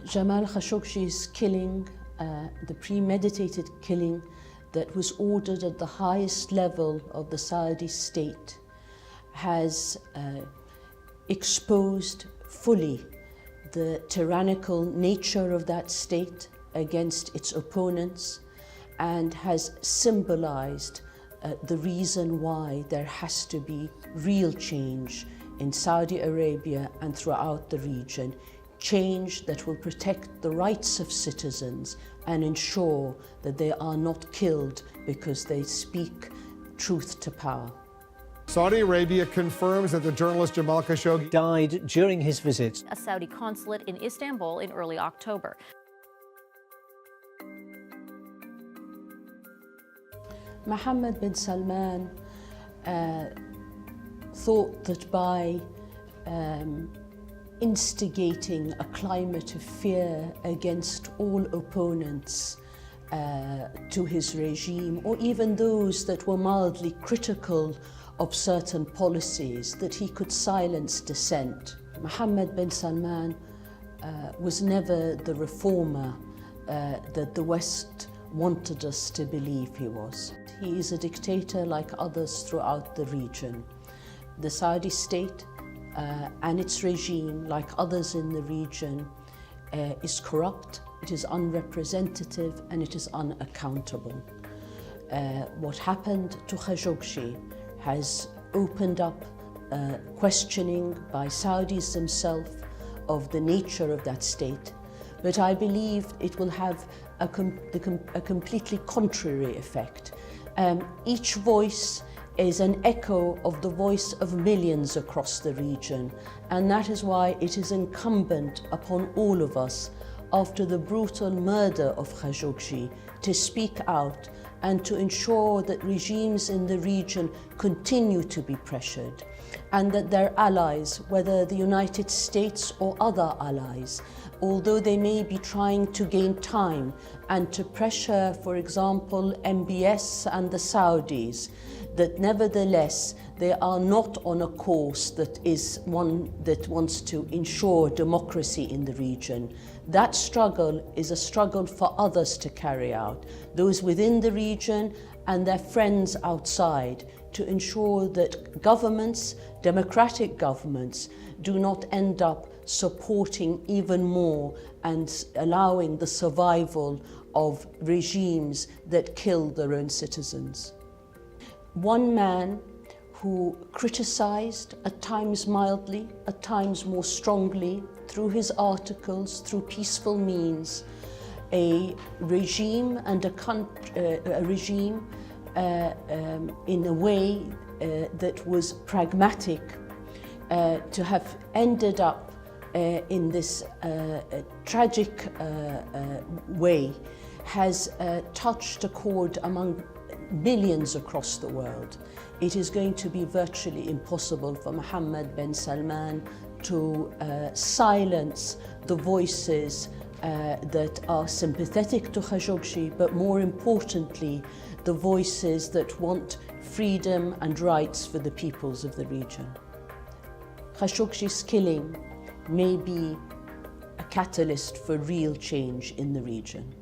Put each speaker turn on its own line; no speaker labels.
Jamal Khashoggi's killing, the premeditated killing that was ordered at the highest level of the Saudi state, has exposed fully the tyrannical nature of that state against its opponents, and has symbolized the reason why there has to be real change in Saudi Arabia and throughout the region, change that will protect the rights of citizens and ensure that they are not killed because they speak truth to power.
Saudi Arabia confirms that the journalist Jamal Khashoggi
died during his visit.
A Saudi consulate in Istanbul in early October.
Mohammed bin Salman thought that by instigating a climate of fear against all opponents to his regime, or even those that were mildly critical of certain policies, that he could silence dissent. Mohammed bin Salman was never the reformer that the West wanted us to believe he was. He is a dictator like others throughout the region. The Saudi state and its regime, like others in the region, is corrupt, it is unrepresentative, and it is unaccountable. What happened to Khashoggi has opened up questioning by Saudis themselves of the nature of that state, but I believe it will have a completely contrary effect. Each voice is an echo of the voice of millions across the region, and that is why it is incumbent upon all of us, after the brutal murder of Khashoggi, to speak out and to ensure that regimes in the region continue to be pressured, and that their allies, whether the United States or other allies, although they may be trying to gain time and to pressure, for example, MBS and the Saudis, that nevertheless they are not on a course that is one that wants to ensure democracy in the region. That struggle is a struggle for others to carry out, those within the region and their friends outside, to ensure that governments, democratic governments, do not end up supporting even more and allowing the survival of regimes that kill their own citizens. One man who criticized, at times mildly, at times more strongly, through his articles, through peaceful means, a regime and a regime in a way that was pragmatic, to have ended up in this tragic way, has touched a chord among millions across the world. It is going to be virtually impossible for Mohammed bin Salman to silence the voices that are sympathetic to Khashoggi, but more importantly, the voices that want freedom and rights for the peoples of the region. Khashoggi's killing may be a catalyst for real change in the region.